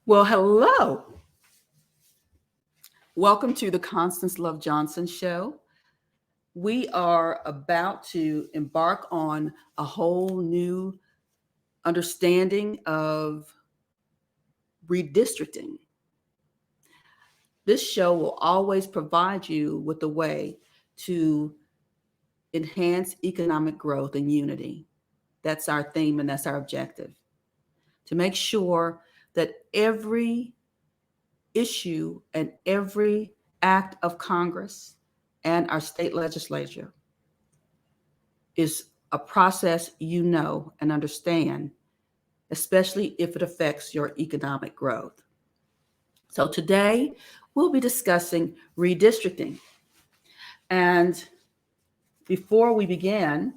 Well, hello. Welcome to the Constance Love Johnson Show. We are about to embark on a whole new understanding of redistricting. This show will always provide you with a way to enhance economic growth and unity. That's our theme and that's our objective. To make sure that every issue and every act of Congress and our state legislature is a process you know and understand, especially if it affects your economic growth. So today we'll be discussing redistricting. And before we begin,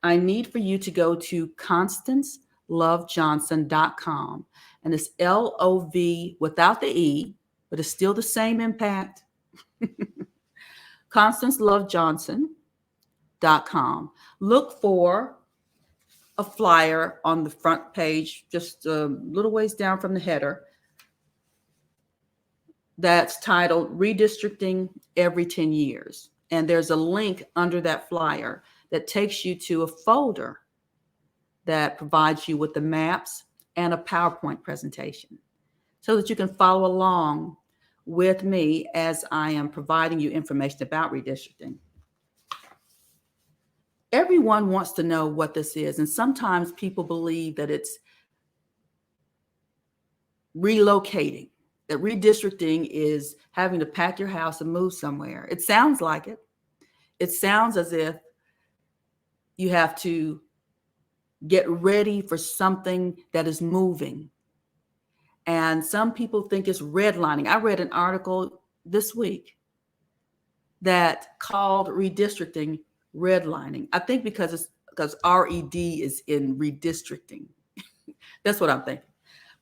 I need for you to go to constancelovejohnson.com. And it's LOV without the E, but it's still the same impact. constancelovejohnson.com. Look for a flyer on the front page, just a little ways down from the header, that's titled Redistricting Every 10 Years. And there's a link under that flyer that takes you to a folder that provides you with the maps and a PowerPoint presentation so that you can follow along with me as I am providing you information about redistricting. Everyone wants to know what this is, and sometimes people believe that it's relocating, that redistricting is having to pack your house and move somewhere. It sounds like it. It sounds as if you have to get ready for something that is moving. And some people think it's redlining. I read an article this week that called redistricting redlining. I think because RED is in redistricting. That's what I'm thinking.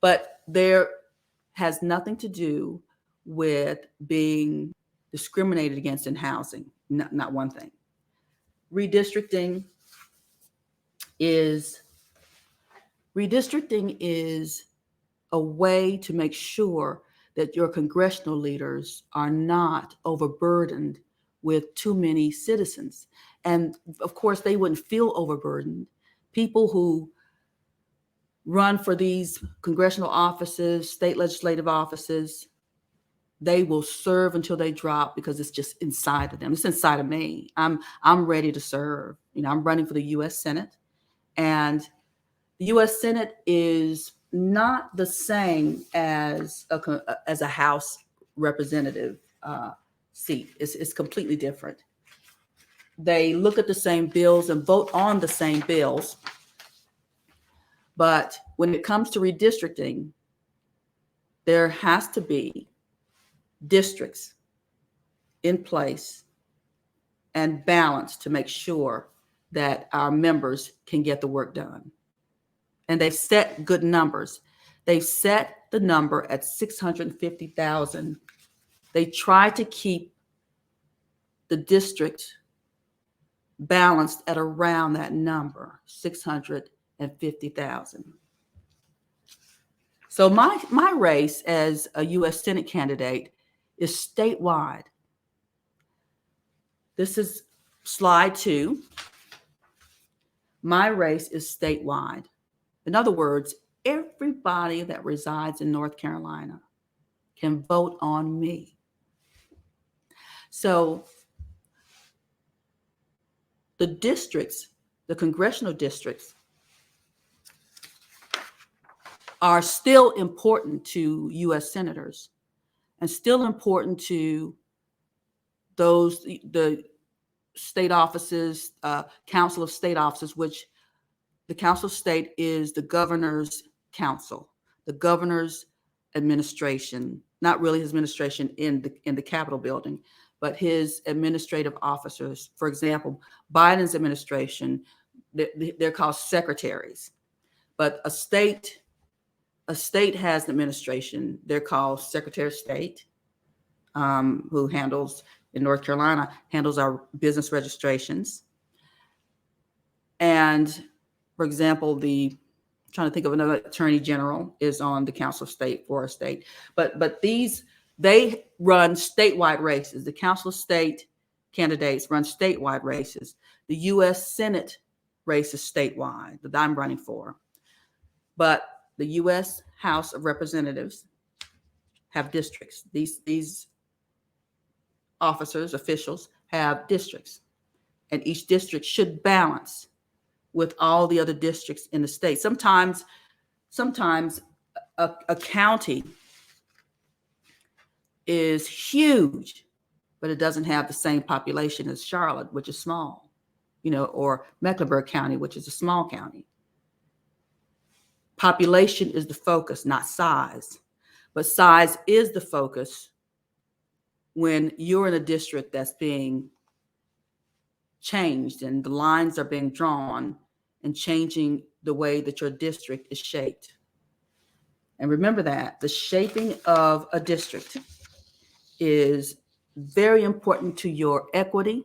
But there has nothing to do with being discriminated against in housing. Not one thing. Redistricting is a way to make sure that your congressional leaders are not overburdened with too many citizens. And of course, they wouldn't feel overburdened. People who run for these congressional offices, state legislative offices, they will serve until they drop because it's just inside of them. It's inside of me. I'm ready to serve. I'm running for the U.S. Senate, and the U.S. Senate is not the same as a House representative seat. It's completely different. They look at the same bills and vote on the same bills. But when it comes to redistricting, there has to be districts in place and balanced to make sure that our members can get the work done. And they've set good numbers. They've set the number at 650,000. They try to keep the district balanced at around that number, 650,000. So my race as a U.S. Senate candidate is statewide. This is slide 2. My race is statewide. In other words, everybody that resides in North Carolina can vote on me. So the districts, the congressional districts, are still important to U.S. senators and still important to the state offices, Council of State Offices, which the Council of State is the governor's council, the governor's administration, not really his administration in the Capitol building, but his administrative officers. For example, Biden's administration, they're called secretaries, but a state has an administration. They're called Secretary of State, who handles, in North Carolina, handles our business registrations. And for example, the trying to think of another attorney general is on the Council of State for a state. But these, they run statewide races. The Council of State candidates run statewide races. The U.S. Senate race is statewide that I'm running for. But the U.S. House of Representatives have districts. These officers, officials have districts, and each district should balance with all the other districts in the state. Sometimes a county is huge, but it doesn't have the same population as Charlotte, which is small, or Mecklenburg County, which is a small county. Population is the focus, not size. But size is the focus when you're in a district that's being changed and the lines are being drawn and changing the way that your district is shaped. And remember that the shaping of a district is very important to your equity,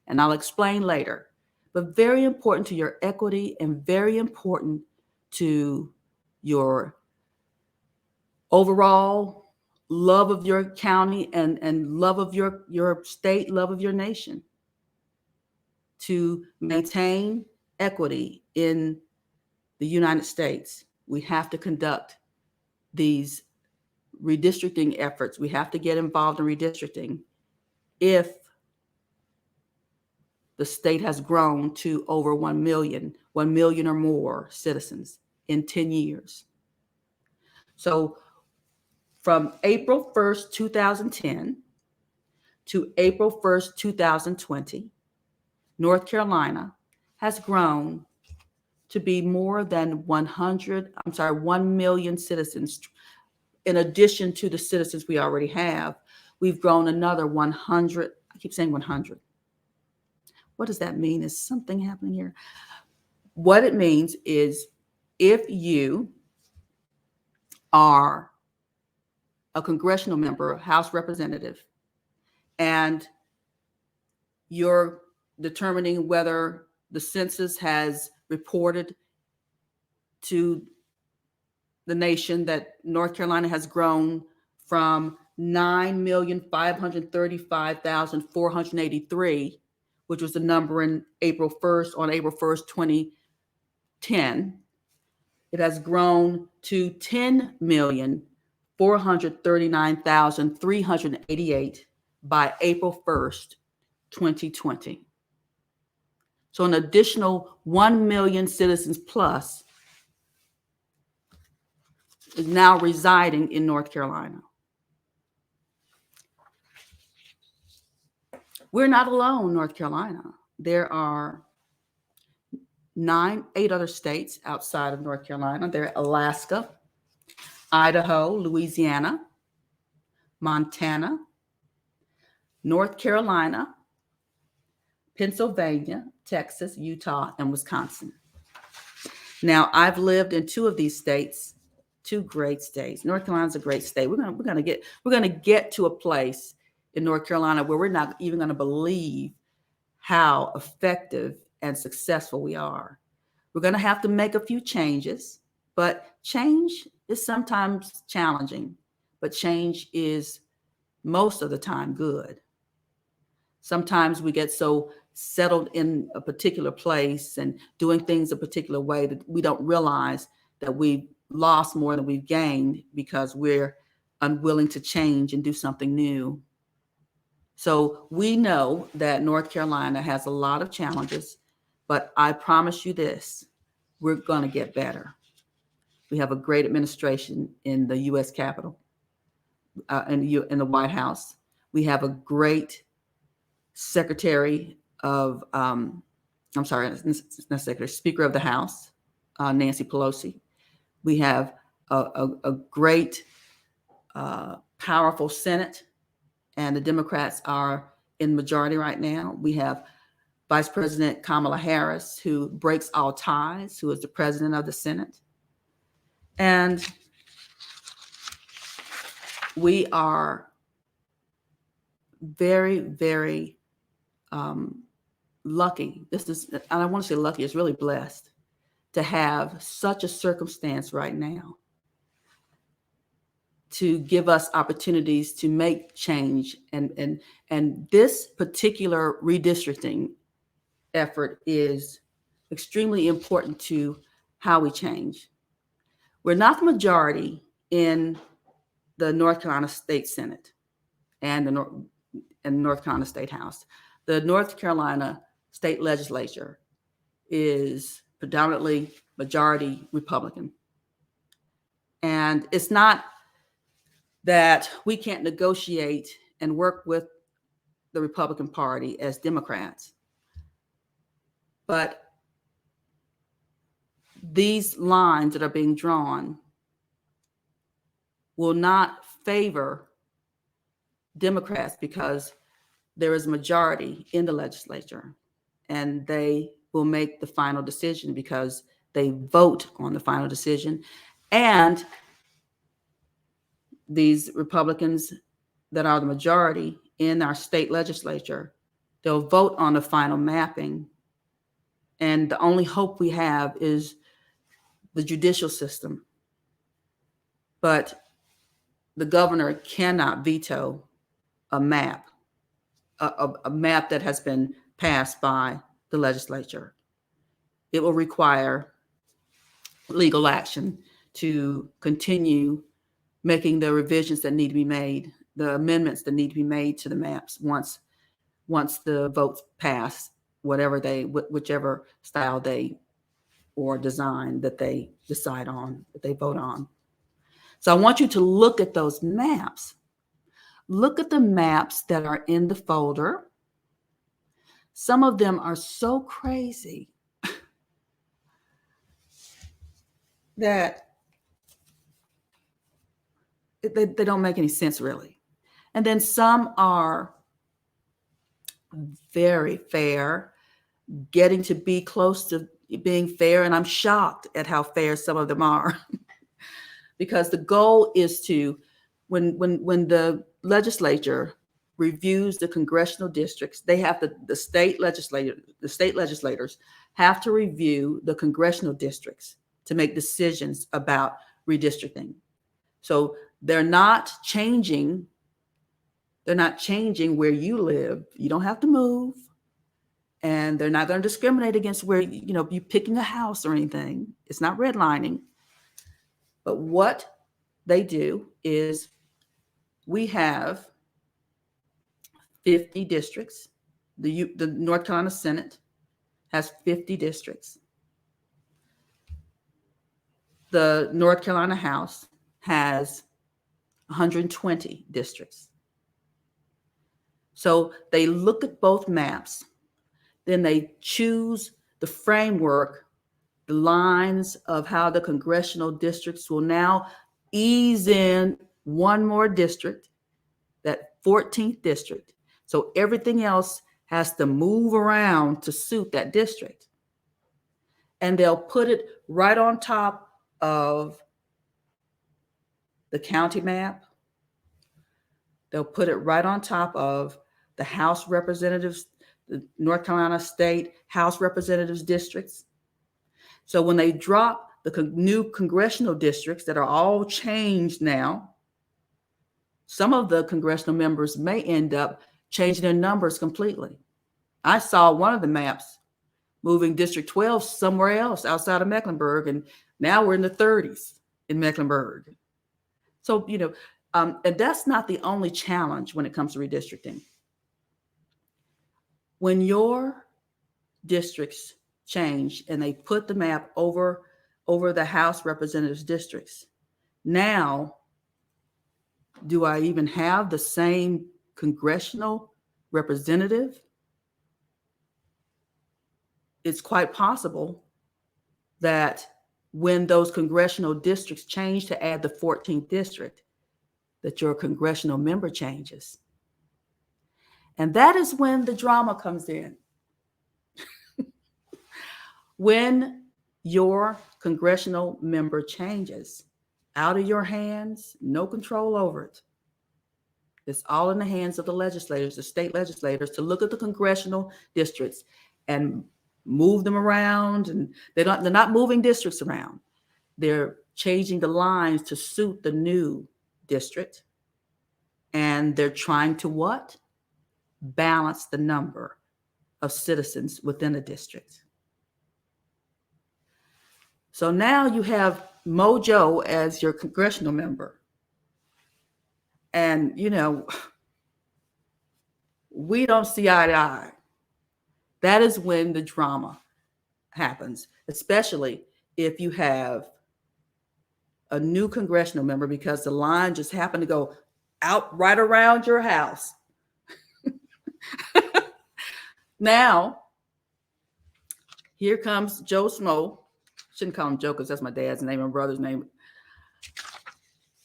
and I'll explain later, but very important to your equity and very important to your overall love of your county and love of your state, love of your nation. To maintain equity in the United States, we have to conduct these redistricting efforts. We have to get involved in redistricting if the state has grown to over 1 million or more citizens in 10 years. So from April 1st, 2010 to April 1st, 2020, North Carolina has grown to be more than 1 million citizens. In addition to the citizens we already have, we've grown another 100. I keep saying 100. What does that mean? Is something happening here? What it means is if you are a congressional member, a House representative, and you're determining whether the census has reported to the nation that North Carolina has grown from 9,535,483, which was the number on April 1st, 2010. It has grown to 10,439,388 by April 1st, 2020. So an additional 1 million citizens plus is now residing in North Carolina. We're not alone, North Carolina. There are 8 other states outside of North Carolina. They're Alaska, Idaho, Louisiana, Montana, North Carolina, Pennsylvania, Texas, Utah, and Wisconsin. Now, I've lived in 2 of these states, 2 great states. North Carolina's a great state. We're going to get to a place in North Carolina where we're not even going to believe how effective and successful we are. We're going to have to make a few changes, but change is sometimes challenging, but change is most of the time good. Sometimes we get so settled in a particular place and doing things a particular way that we don't realize that we've lost more than we've gained because we're unwilling to change and do something new. So we know that North Carolina has a lot of challenges, but I promise you this, we're going to get better. We have a great administration in the U.S. Capitol, in the White House. We have a great Secretary of, Speaker of the House, Nancy Pelosi. We have a great, powerful Senate, and the Democrats are in majority right now. We have Vice President Kamala Harris, who breaks all ties, who is the president of the Senate. And we are very, very lucky. I want to say lucky, it's really blessed to have such a circumstance right now to give us opportunities to make change. And this particular redistricting effort is extremely important to how we change. We're not the majority in the North Carolina State Senate and the North Carolina State House. The North Carolina State Legislature is predominantly majority Republican. And it's not that we can't negotiate and work with the Republican Party as Democrats, but these lines that are being drawn will not favor Democrats because there is a majority in the legislature, and they will make the final decision because they vote on the final decision. And these Republicans that are the majority in our state legislature, they'll vote on the final mapping. And the only hope we have is the judicial system. But the governor cannot veto a map, a map that has been passed by the legislature. It will require legal action to continue making the revisions that need to be made, the amendments that need to be made to the maps once the votes pass, whichever style or design that they decide on, that they vote on. So I want you to look at those maps. Look at the maps that are in the folder. Some of them are so crazy that they don't make any sense, really. And then some are very fair, getting to be close to being fair. And I'm shocked at how fair some of them are. Because the goal is to, when the legislature reviews the congressional districts, they have the state legislators have to review the congressional districts to make decisions about redistricting. So they're not changing where you live. You don't have to move. And they're not going to discriminate against where, you picking a house or anything. It's not redlining. But what they do is we have 50 districts. The North Carolina Senate has 50 districts. The North Carolina House has 120 districts. So they look at both maps, then they choose the framework, the lines of how the congressional districts will now ease in one more district, that 14th district. So everything else has to move around to suit that district. And they'll put it right on top of the county map. They'll put it right on top of the House Representatives, the North Carolina State House Representatives districts. So when they drop the new congressional districts that are all changed now, some of the congressional members may end up changing their numbers completely. I saw one of the maps moving District 12 somewhere else outside of Mecklenburg, and now we're in the 30s in Mecklenburg. So, and that's not the only challenge when it comes to redistricting. When your districts change and they put the map over the House Representatives districts, now, do I even have the same congressional representative? It's quite possible that when those congressional districts change to add the 14th district, that your congressional member changes. And that is when the drama comes in. When your congressional member changes, out of your hands, no control over it. It's all in the hands of the legislators, the state legislators, to look at the congressional districts and move them around, and they're not moving districts around. They're changing the lines to suit the new district. And they're trying to what? Balance the number of citizens within a district. So now you have Mojo as your congressional member. And, we don't see eye to eye. That is when the drama happens, especially if you have a new congressional member, because the line just happened to go out right around your house. Now, here comes Joe Smo. Shouldn't call him Joe because that's my dad's name and brother's name.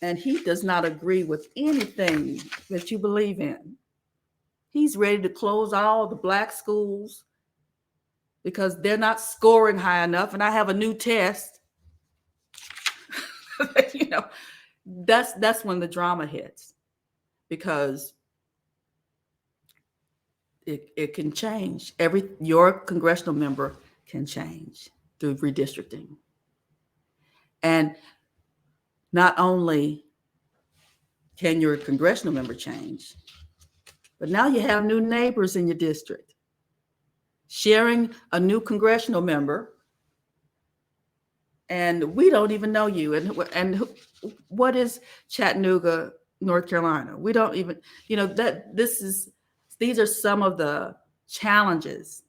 And he does not agree with anything that you believe in. He's ready to close all the black schools because they're not scoring high enough. And I have a new test. That's when the drama hits, because it can change. Your congressional member can change through redistricting. And not only can your congressional member change, but now you have new neighbors in your district sharing a new congressional member, and we don't even know you. And what is Chattanooga, North Carolina? We don't even, these are some of the challenges.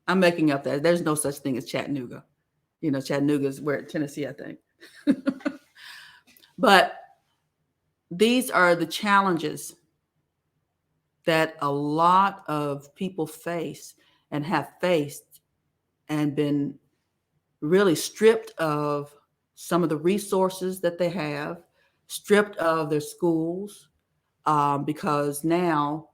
I'm making up that there's no such thing as Chattanooga. Chattanooga is where Tennessee, I think. But these are the challenges that a lot of people face and have faced and been really stripped of some of the resources that they have, stripped of their schools, because now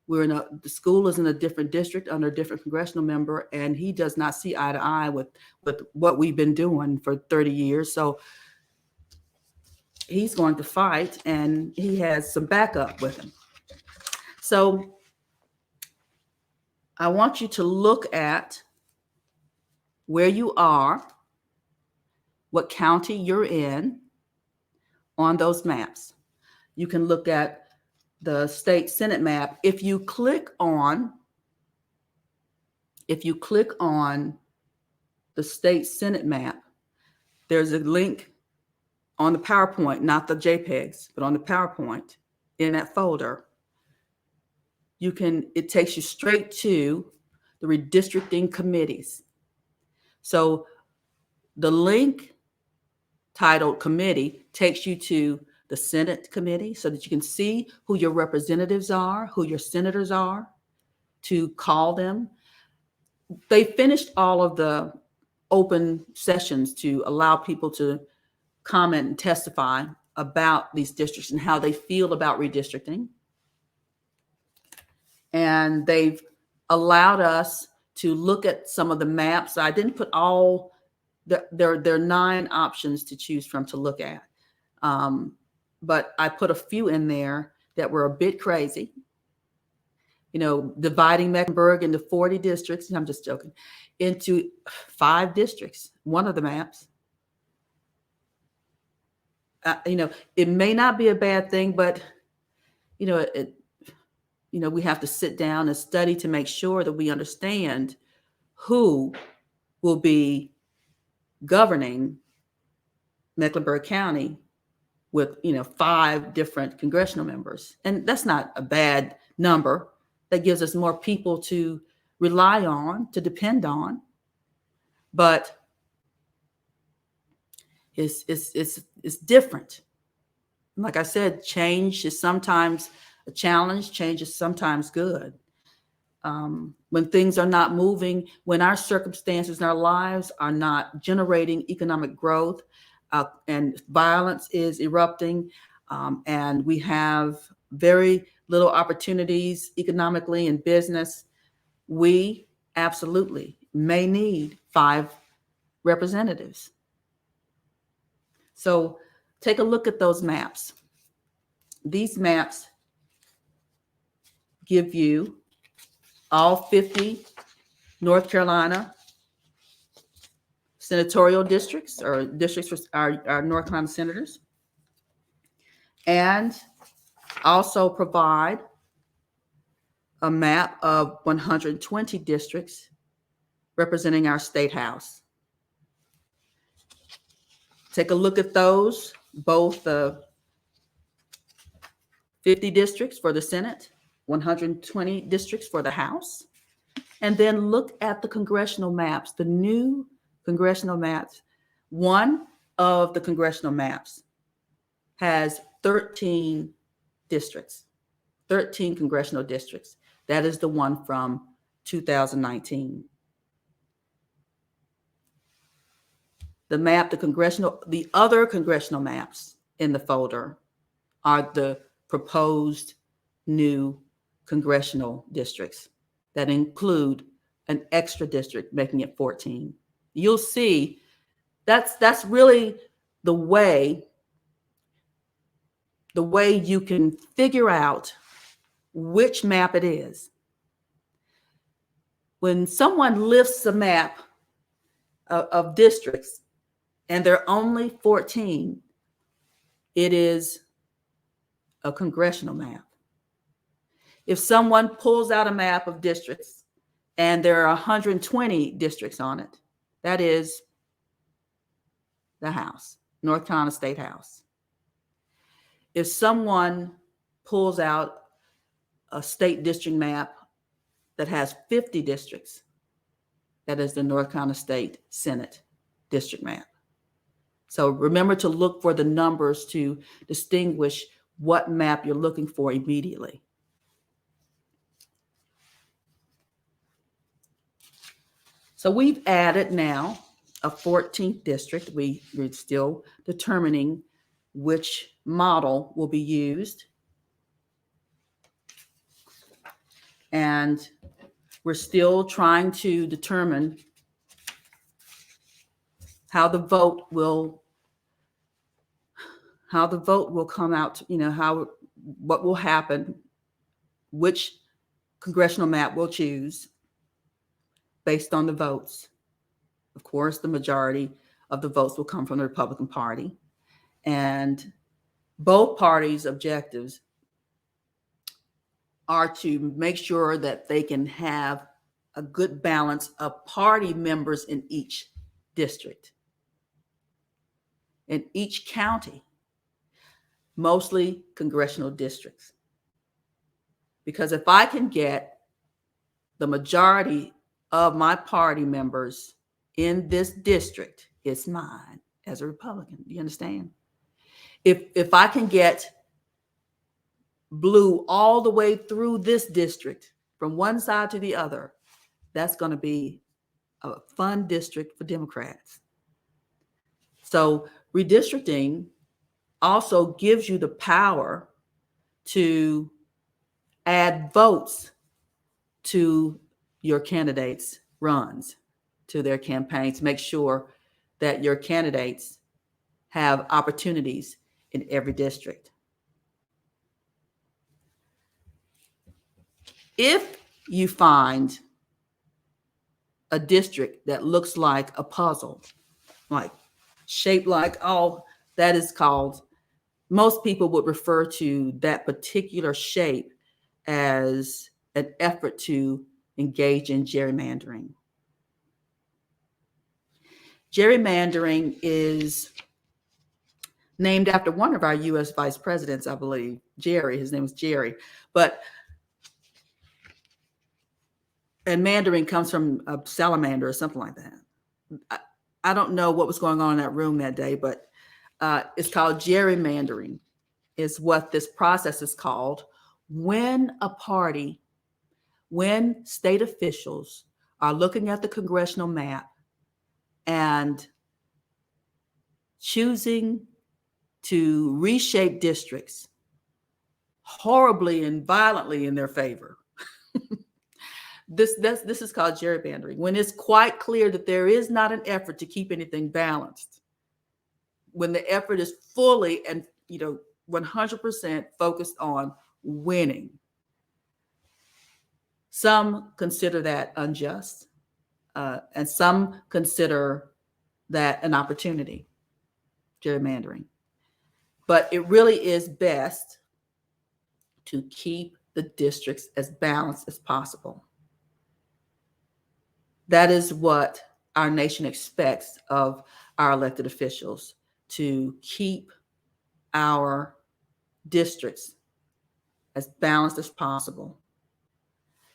the school is in a different district under a different congressional member, and he does not see eye to eye with what we've been doing for 30 years. So he's going to fight, and he has some backup with him. So I want you to look at where you are, what county you're in on those maps. You can look at the state Senate map. If you click on the state Senate map, there's a link on the PowerPoint, not the JPEGs, but on the PowerPoint in that folder. It takes you straight to the redistricting committees. So the link titled committee takes you to the Senate committee so that you can see who your representatives are, who your senators are, to call them. They finished all of the open sessions to allow people to comment and testify about these districts and how they feel about redistricting. And they've allowed us to look at some of the maps. I didn't put all, there are 9 options to choose from to look at. But I put a few in there that were a bit crazy. Dividing Mecklenburg into 40 districts, I'm just joking, into 5 districts, one of the maps. It may not be a bad thing, but, we have to sit down and study to make sure that we understand who will be governing Mecklenburg County with, 5 different congressional members. And that's not a bad number. That gives us more people to rely on, to depend on. But it's different. Like I said, change is sometimes a challenge. Change is sometimes good. When things are not moving, when our circumstances in our lives are not generating economic growth, and violence is erupting, and we have very little opportunities economically in business, we absolutely may need 5 representatives. So take a look at those maps. These maps give you all 50 North Carolina senatorial districts, or districts for our North Carolina senators, and also provide a map of 120 districts representing our state house. Take a look at those, both the 50 districts for the Senate, 120 districts for the House, and then look at the congressional maps, the new congressional maps. One of the congressional maps has 13 districts, 13 congressional districts. That is the one from 2019. The other congressional maps in the folder are the proposed new congressional districts that include an extra district, making it 14. You'll see that's really the way you can figure out which map it is. When someone lifts a map of districts and there are only 14, it is a congressional map. If someone pulls out a map of districts and there are 120 districts on it, that is the House, North Carolina State House. If someone pulls out a state district map that has 50 districts, that is the North Carolina State Senate district map. So remember to look for the numbers to distinguish what map you're looking for immediately. So we've added now a 14th district. We're still determining which model will be used. And we're still trying to determine how the vote will come out, what will happen, which congressional map we'll choose based on the votes. Of course, the majority of the votes will come from the Republican Party. And both parties' objectives are to make sure that they can have a good balance of party members in each district, in each county, mostly congressional districts. Because if I can get the majority of my party members in this district, it's mine as a Republican. Do you understand? If I can get blue all the way through this district from one side to the other, that's going to be a fun district for Democrats. So redistricting also gives you the power to add votes to your candidates' runs, to their campaigns. Make sure that your candidates have opportunities in every district. If you find a district that looks like a puzzle, like shaped like, that is called, most people would refer to that particular shape as an effort to engage in gerrymandering. Gerrymandering is named after one of our U.S. vice presidents, I believe, Jerry. His name is Jerry. And mandarin comes from a salamander or something like that. I don't know what was going on in that room that day, but it's called gerrymandering, is what this process is called when state officials are looking at the congressional map and choosing to reshape districts horribly and violently in their favor. This is called gerrymandering, when it's quite clear that there is not an effort to keep anything balanced, when the effort is fully and 100% focused on winning. Some consider that unjust. And some consider that an opportunity, gerrymandering. But it really is best to keep the districts as balanced as possible. That is what our nation expects of our elected officials, to keep our districts as balanced as possible.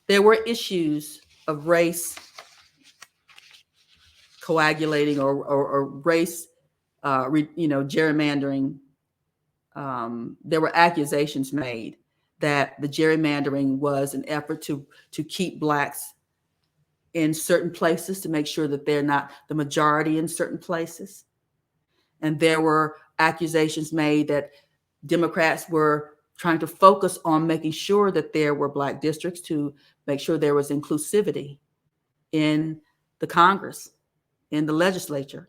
There were issues of race coagulating or race, gerrymandering. There were accusations made that the gerrymandering was an effort to keep blacks in certain places, to make sure that they're not the majority in certain places. And there were accusations made that Democrats were trying to focus on making sure that there were black districts, to make sure there was inclusivity in the Congress, in the legislature.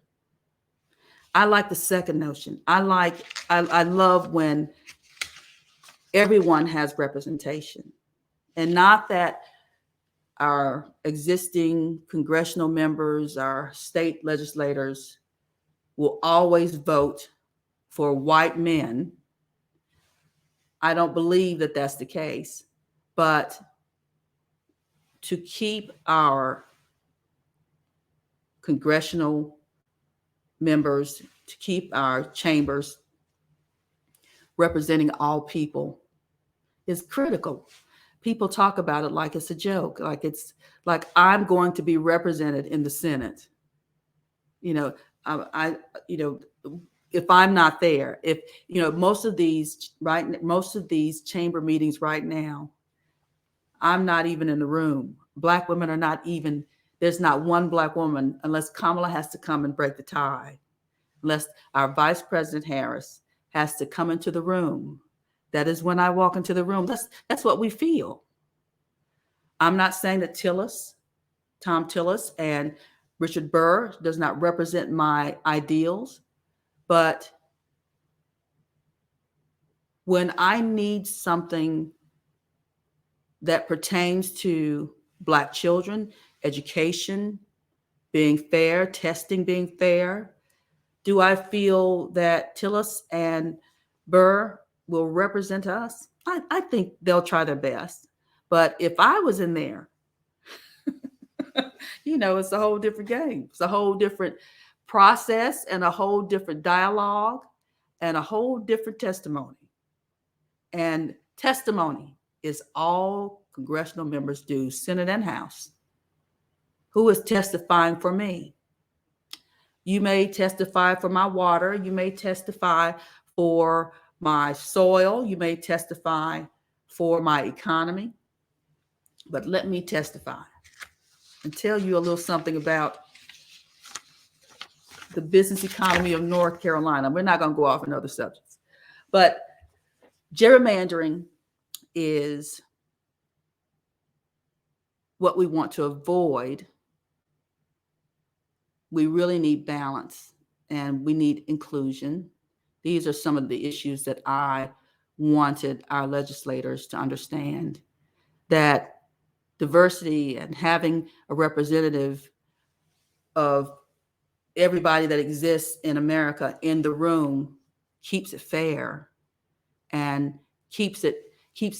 I like the second notion. I love when everyone has representation, and not that our existing congressional members, our state legislators will always vote for white men. I don't believe that that's the case, but to keep our congressional members, to keep our chambers representing all people is critical. People talk about it like it's a joke, like it's like I'm going to be represented in the Senate. You know, I if I'm not there, if most of these chamber meetings right now, I'm not even in the room. Black women are not even, there's not one black woman, unless Kamala has to come and break the tie, unless our Vice President Harris has to come into the room. That is when I walk into the room. That's what we feel. I'm not saying that Tom Tillis and Richard Burr does not represent my ideals, but when I need something that pertains to Black children, education being fair, testing being fair, do I feel that Tillis and Burr will represent us? I think they'll try their best. But if I was in there, it's a whole different game. It's a whole different process and a whole different dialogue and a whole different testimony. And testimony is all congressional members do, Senate and House. Who is testifying for me? You may testify for my water. You may testify for my soil. You may testify for my economy. But let me testify and tell you a little something about the business economy of North Carolina. We're not going to go off on other subjects. But gerrymandering is what we want to avoid. We really need balance and we need inclusion. These are some of the issues that I wanted our legislators to understand, that diversity and having a representative of everybody that exists in America in the room keeps it fair and keeps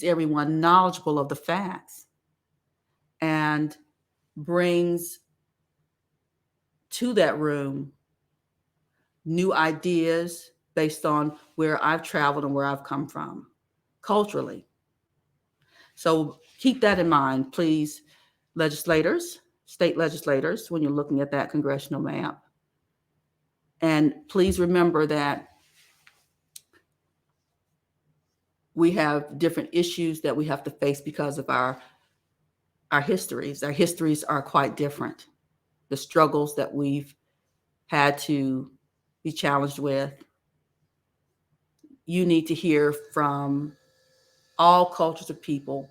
everyone knowledgeable of the facts and brings to that room new ideas based on where I've traveled and where I've come from culturally. So keep that in mind, please, legislators, state legislators, when you're looking at that congressional map. And please remember that we have different issues that we have to face because of our histories. Our histories are quite different. The struggles that we've had to be challenged with. You need to hear from all cultures of people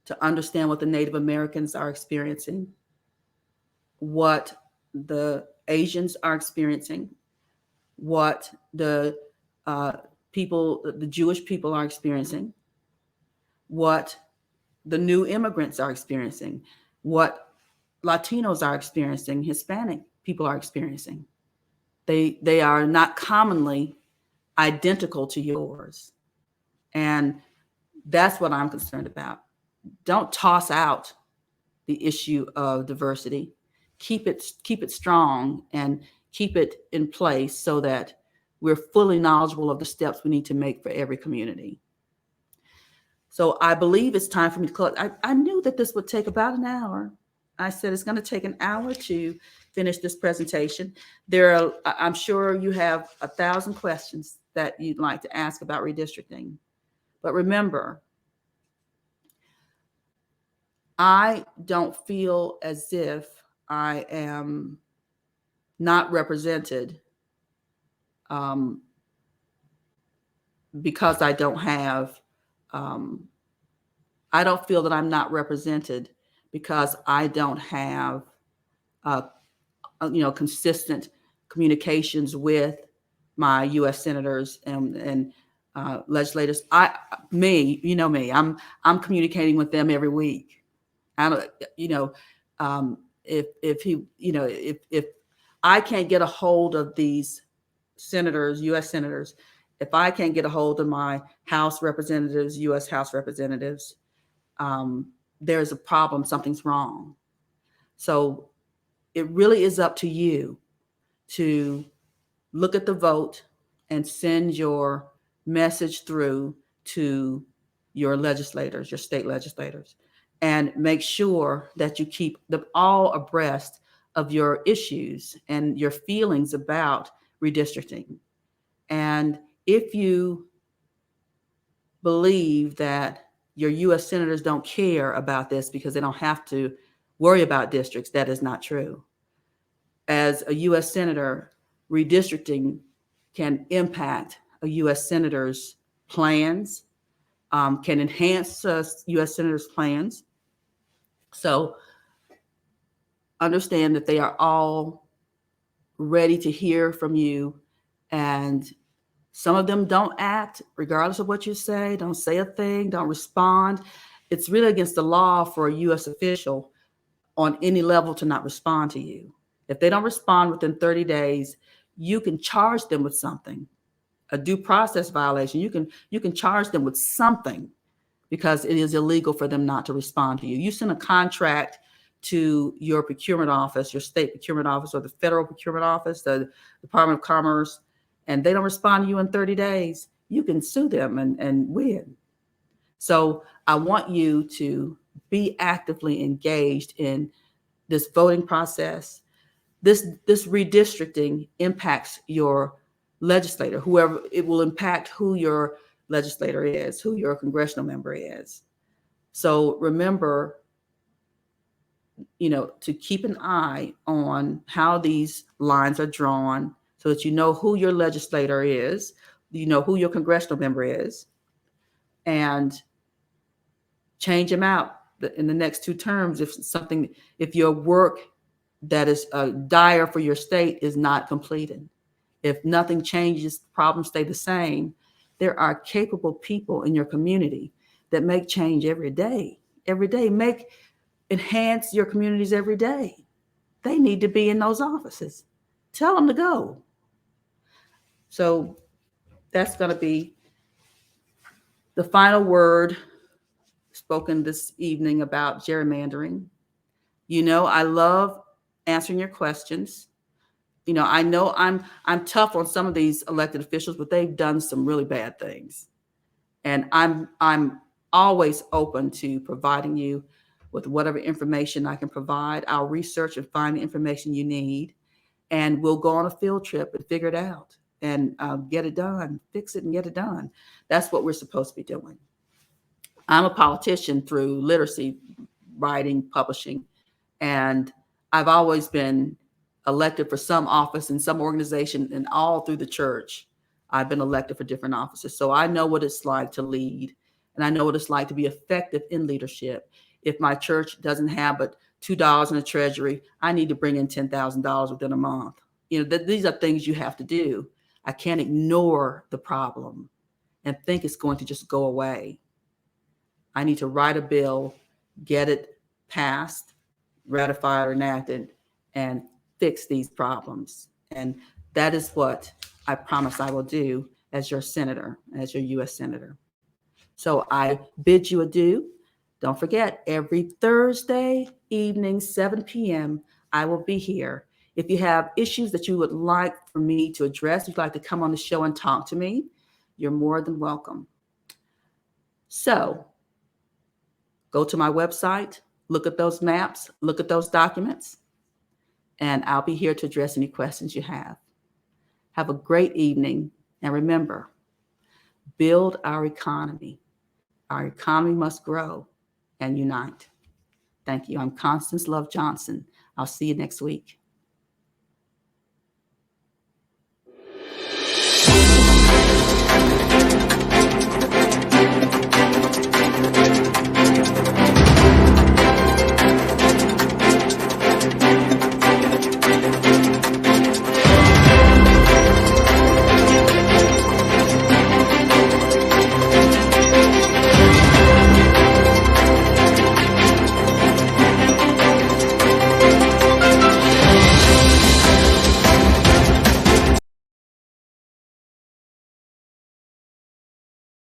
to understand what the Native Americans are experiencing, what the Asians are experiencing, what the the Jewish people are experiencing, what the new immigrants are experiencing, what Latinos are experiencing, Hispanic people are experiencing. They are not commonly identical to yours. And that's what I'm concerned about. Don't toss out the issue of diversity. Keep it strong and keep it in place so that we're fully knowledgeable of the steps we need to make for every community. So I believe it's time for me to close. I knew that this would take about an hour. I said it's going to take an hour to finish this presentation. I'm sure you have 1,000 questions that you'd like to ask about redistricting. But remember, I don't feel as if I am not represented because I don't have, I don't feel that I'm not represented because I don't have, consistent communications with my U.S. senators and legislators. I'm communicating with them every week. I don't, if I can't get a hold of these senators, U.S. senators, if I can't get a hold of my House representatives, U.S. House representatives, there's a problem. Something's wrong. So it really is up to you to look at the vote and send your message through to your legislators, your state legislators, and make sure that you keep them all abreast of your issues and your feelings about redistricting. And if you believe that your U.S. senators don't care about this because they don't have to worry about districts, that is not true. As a U.S. senator, redistricting can impact a U.S. senator's plans, can enhance U.S. senators' plans. So understand that they are all ready to hear from you. And some of them don't act, regardless of what you say, don't say a thing, don't respond. It's really against the law for a U.S. official on any level to not respond to you. If they don't respond within 30 days, you can charge them with something, a due process violation. You can charge them with something because it is illegal for them not to respond to you. You send a contract to your procurement office, your state procurement office, or the federal procurement office, the Department of Commerce, and they don't respond to you in 30 days, you can sue them and win. So I want you to be actively engaged in this voting process. This redistricting impacts your legislator, whoever it will impact, who your legislator is, who your congressional member is. So remember, to keep an eye on how these lines are drawn so that you know who your legislator is, you know who your congressional member is, and change them out in the next 2 terms if your work that is dire for your state is not completed. If nothing changes, problems stay the same. There are capable people in your community that make change every day. Every day, enhance your communities every day. They need to be in those offices. Tell them to go. So that's going to be the final word spoken this evening about gerrymandering. I love answering your questions. I know I'm tough on some of these elected officials, but they've done some really bad things. And I'm always open to providing you with whatever information I can provide. I'll research and find the information you need, and we'll go on a field trip and figure it out and get it done, fix it and get it done. That's what we're supposed to be doing. I'm a politician through literacy, writing, publishing, and I've always been elected for some office in some organization, and all through the church, I've been elected for different offices. So I know what it's like to lead, and I know what it's like to be effective in leadership. If my church doesn't have but $2 in the treasury, I need to bring in $10,000 within a month. These are things you have to do. I can't ignore the problem and think it's going to just go away. I need to write a bill, get it passed, ratified or enacted and fix these problems. And that is what I promise I will do as your senator, as your U.S. senator. So I bid you adieu. Don't forget, every Thursday evening, 7 p.m., I will be here. If you have issues that you would like for me to address, if you'd like to come on the show and talk to me, you're more than welcome. So go to my website, look at those maps, look at those documents, and I'll be here to address any questions you have. Have a great evening, and remember, build our economy. Our economy must grow and unite. Thank you. I'm Constance Lov Johnson. I'll see you next week.